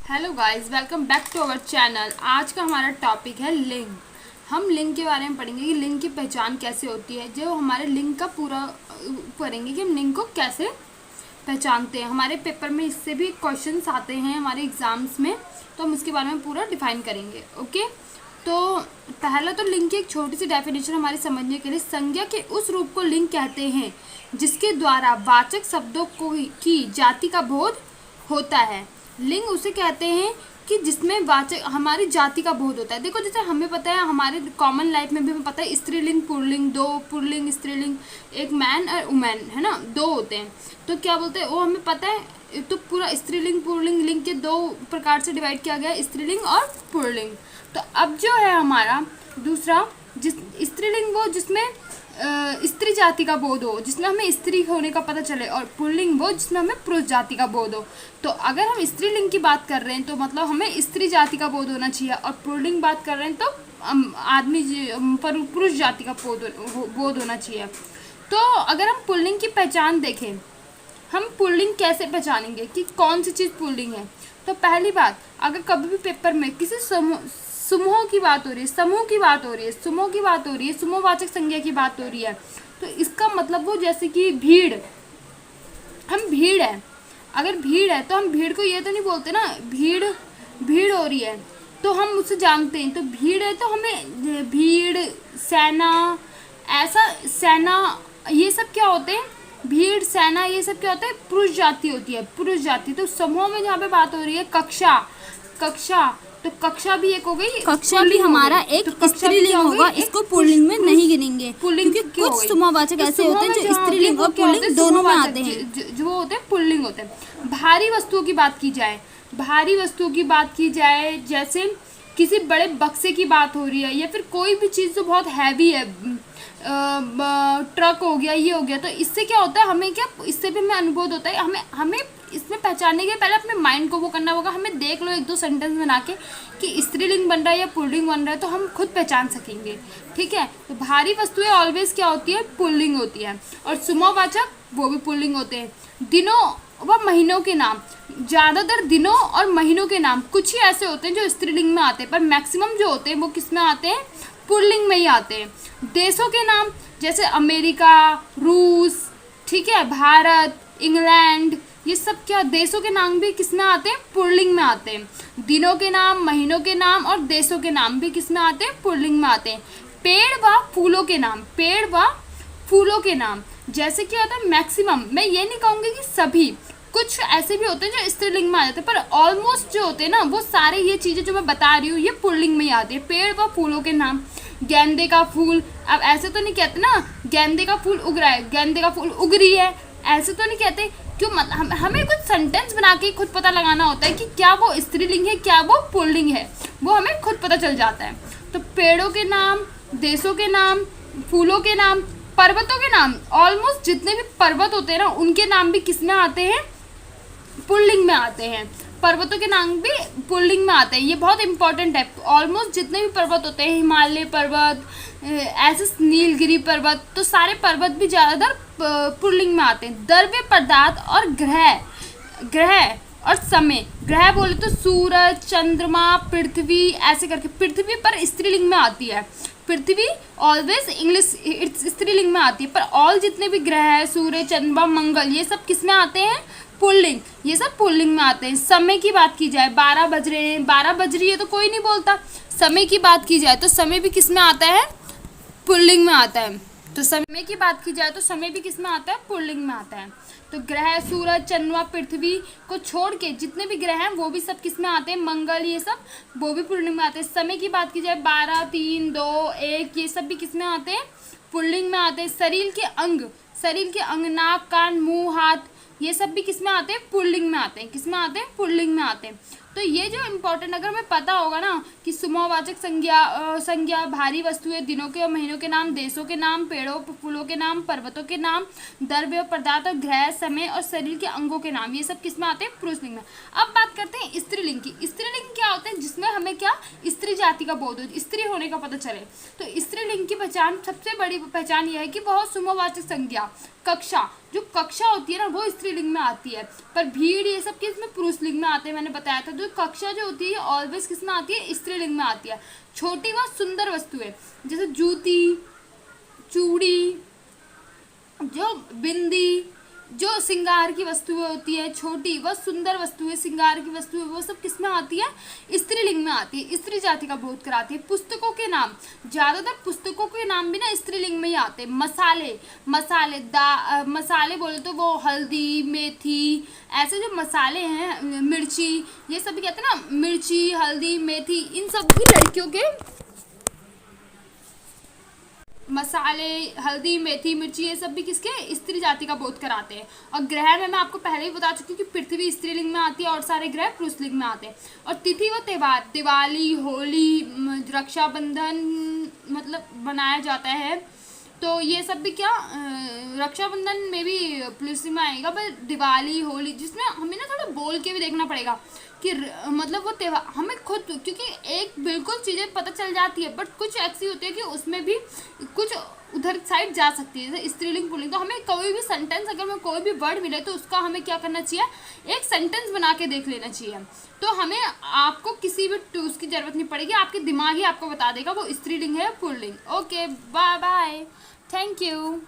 Hello guys, welcome back to our channel. आज का हमारा टॉपिक है लिंग। हम लिंग के बारे में पढ़ेंगे कि लिंग की पहचान कैसे होती है। जो हमारे लिंग का पूरा पढ़ेंगे कि हम लिंग को कैसे पहचानते हैं। हमारे पेपर में इससे भी क्वेश्चंस आते हैं हमारे एग्जाम्स में, तो हम इसके बारे में पूरा डिफाइन करेंगे। ओके, तो पहला तो लिंग की एक छोटी सी डेफिनेशन हमारे समझने के लिए। संज्ञा के उस रूप को लिंग कहते हैं जिसके द्वारा वाचक शब्दों को की जाति का बोध होता है। लिंग उसे कहते हैं कि जिसमें वाचक हमारी जाति का बोध होता है। देखो, जैसे हमें पता है, हमारे कॉमन लाइफ में भी हमें पता है स्त्रीलिंग पुल्लिंग, दो पुल्लिंग स्त्रीलिंग, एक मैन और वुमेन, है ना, दो होते हैं। तो क्या बोलते हैं वो हमें पता है। तो पूरा स्त्रीलिंग पुल्लिंग लिंग के दो प्रकार से डिवाइड किया गया है, स्त्रीलिंग और पुल्लिंग। तो अब जो है हमारा दूसरा, जिस स्त्रीलिंग वो जिसमें स्त्री जाति का बोध हो, जिसमें हमें स्त्री होने का पता चले, और पुल्लिंग वो जिसमें हमें पुरुष जाति का बोध हो। तो अगर हम स्त्रीलिंग की बात कर रहे हैं तो मतलब हमें स्त्री जाति का बोध होना चाहिए, और पुल्लिंग बात कर रहे हैं तो पुरुष जाति का बोध होना चाहिए। तो अगर हम पुल्लिंग की पहचान देखें, हम पुल्लिंग कैसे पहचानेंगे कि कौन सी चीज़ पुल्लिंग है। तो पहली बात, अगर कभी भी पेपर में किसी समूह की बात हो रही है, समूह की बात हो रही है, समूह की बात हो रही है, समूहवाचक संज्ञा की बात हो रही है, तो इसका मतलब वो जैसे कि भीड़, हम भीड़ है। अगर भीड़ है तो हम भीड़ को ये तो नहीं बोलते ना, भीड़ हो रही है तो हम उससे जानते हैं। तो भीड़ है तो हमें भीड़, सेना, ऐसा सेना, ये सब क्या होते हैं, भीड़, सेना, ये सब क्या होता है, पुरुष जाति होती है, पुरुष जाति। तो समूह में जहाँ पे बात हो रही है कक्षा, तो कक्षा भी एक हो गई, कक्षा भी हमारा एक तो स्त्रीलिंग होगा, इसको पुल्लिंग में नहीं गिनेंगे क्योंकि कुछ समूहवाचक ऐसे होते हैं जो स्त्रीलिंग और पुल्लिंग दोनों में आते हैं, जो होते हैं पुल्लिंग होते हैं। भारी वस्तुओं की बात की जाए, भारी वस्तुओं की बात की जाए, जैसे किसी बड़े बक्से की बात हो रही है, या फिर कोई भी चीज़ जो बहुत हैवी है, ट्रक हो गया, ये हो गया, तो इससे क्या होता है, हमें क्या, इससे भी हमें अनुभव होता है। हमें इसमें पहचानने के पहले अपने माइंड को वो करना होगा। हमें देख लो एक दो सेंटेंस बना के कि स्त्रीलिंग बन रहा है या पुल्लिंग बन रहा है, तो हम खुद पहचान सकेंगे। ठीक है, तो भारी वस्तुएं ऑलवेज क्या होती है, पुल्लिंग होती है, और समूहवाचक वो भी पुल्लिंग होते हैं। दिनों व महीनों के नाम, ज़्यादातर दिनों और महीनों के नाम कुछ ही ऐसे होते हैं जो स्त्रीलिंग में आते हैं, पर मैक्सिमम जो होते हैं वो किस में आते हैं, पुल्लिंग में ही आते हैं। देशों के नाम जैसे अमेरिका, रूस, ठीक है, भारत, इंग्लैंड, ये सब क्या देशों के नाम भी किस में आते हैं, पुल्लिंग में आते हैं। दिनों के नाम, महीनों के नाम और देशों के नाम भी किस में आते हैं, पुल्लिंग में आते हैं। पेड़ व फूलों के नाम, पेड़ व फूलों के नाम जैसे क्या होता है, मैक्सिमम, मैं ये नहीं कहूँगी कि सभी, कुछ ऐसे भी होते हैं जो स्त्रीलिंग में आ जाते हैं, पर ऑलमोस्ट जो होते हैं ना वो सारे ये चीज़ें जो मैं बता रही हूँ ये पुल्लिंग में ही आती है। पेड़ व फूलों के नाम, गेंदे का फूल, अब ऐसे तो नहीं कहते ना गेंदे का फूल उग रहा है, गेंदे का फूल उग रही है, ऐसे तो नहीं कहते। क्यों, मतलब हमें कुछ सेंटेंस बना के खुद पता लगाना होता है कि क्या वो स्त्रीलिंग है, क्या वो पुल्लिंग है, वो हमें खुद पता चल जाता है। तो पेड़ों के नाम, देशों के नाम, फूलों के नाम, पर्वतों के नाम, ऑलमोस्ट जितने भी पर्वत होते हैं ना उनके नाम भी किस में आते हैं, पुल्लिंग में आते हैं। पर्वतों के नाम भी पुल्लिंग में आते हैं, ये बहुत इंपॉर्टेंट है। ऑलमोस्ट जितने भी पर्वत होते हैं, हिमालय पर्वत, ऐसे नीलगिरी पर्वत, तो सारे पर्वत भी ज़्यादातर पुल्लिंग में आते हैं। द्रव्य पदार्थ और ग्रह और समय, ग्रह बोले तो सूरज, चंद्रमा, पृथ्वी, ऐसे करके पृथ्वी पर स्त्रीलिंग में आती है। पृथ्वी ऑलवेज इंग्लिश स्त्रीलिंग में आती है, पर ऑल जितने भी ग्रह है, सूर्य, चंद्रमा, मंगल, ये सब किस में आते हैं, पुल्लिंग, ये सब पुल्लिंग में आते हैं। समय की बात की जाए, 12 बज रहे हैं, 12 बज रही है तो कोई नहीं बोलता। समय की बात की जाए तो समय भी किस में आता है, पुल्लिंग में आता है। तो समय की बात की जाए तो समय भी किस में आता है, पुल्लिंग में आता है। तो ग्रह, सूरज, चंद्रमा, पृथ्वी को छोड़ के जितने भी ग्रह हैं वो भी सब किस में आते हैं, मंगल, ये सब वो भी पुल्लिंग में आते हैं। समय की बात की जाए 12, 3, 2, 1, ये सब भी किस में आते हैं, पुल्लिंग में आते हैं। शरीर के अंग, नाक, कान, मुंह, हाथ, ये सब भी किस में आते हैं, पुल्लिंग में आते हैं, किस में आते हैं, पुल्लिंग में आते हैं। तो ये जो इम्पोर्टेंट, अगर हमें पता होगा ना कि समूहवाचक संज्ञा, भारी वस्तुएं, दिनों के और महीनों के नाम, देशों के नाम, पेड़ों फूलों के नाम, पर्वतों के नाम, द्रव्य पदार्थ और ग्रह, समय और शरीर के अंगों के नाम, ये सब किस में आते हैं, पुरुषलिंग में। अब बात करते हैं स्त्रीलिंग की। स्त्रीलिंग क्या होते हैं जिसमें हमें क्या स्त्री जाति का बोध हो, स्त्री होने का पता चले। तो स्त्रीलिंग की पहचान, सबसे बड़ी पहचान यह है कि बहुत सुमोवाचक संज्ञा, कक्षा, जो कक्षा होती है ना वो स्त्रीलिंग में आती है, पर भीड़ ये सब किस में पुरुषलिंग में आते हैं, मैंने बताया था। तो कक्षा जो होती है ऑलवेज किस में आती है, स्त्रीलिंग में आती है। छोटी व सुंदर वस्तुएं जैसे जूती, चूड़ी, जो बिंदी, जो श्रृंगार की वस्तुएं होती है, छोटी व सुंदर वस्तुएं, श्रृंगार की वस्तुएं, वो सब किस में आती है, स्त्रीलिंग में आती है, स्त्री जाति का बोध कराती है। पुस्तकों के नाम, ज्यादातर पुस्तकों के नाम भी ना स्त्रीलिंग में ही आते हैं। मसाले, मसाले बोले तो वो हल्दी, मेथी, ऐसे जो मसाले हैं, मिर्ची, ये सभी कहते हैं ना, मिर्ची, हल्दी, मेथी, इन सब भी लड़कियों के मसाले, हल्दी, मेथी, मिर्ची, ये सब भी किसके, स्त्री जाति का बोध कराते हैं। और ग्रह में मैं आपको पहले ही बता चुकी हूँ कि पृथ्वी स्त्रीलिंग में आती है और सारे ग्रह पुरुषलिंग में आते हैं। और तिथि व त्यौहार, दिवाली, होली, रक्षाबंधन मतलब बनाया जाता है, तो ये सब भी क्या, रक्षाबंधन में भी पुरुषलिंग में आएगा, पर दिवाली, होली, जिसमें हमें ना थोड़ा बोल के भी देखना पड़ेगा कि मतलब वो त्यौहार हमें खुद, क्योंकि एक बिल्कुल चीज़ें पता चल जाती है, बट कुछ ऐसी होती है कि उसमें भी कुछ उधर साइड जा सकती है, जैसे स्त्रीलिंग पुल्लिंग। तो हमें कोई भी सेंटेंस, अगर हमें कोई भी वर्ड मिले तो उसका हमें क्या करना चाहिए, एक सेंटेंस बना के देख लेना चाहिए। तो हमें, आपको किसी भी टूल्स की जरूरत नहीं पड़ेगी, आपके दिमाग ही आपको बता देगा वो स्त्रीलिंग है या पुल्लिंग। Okay, bye bye, thank you.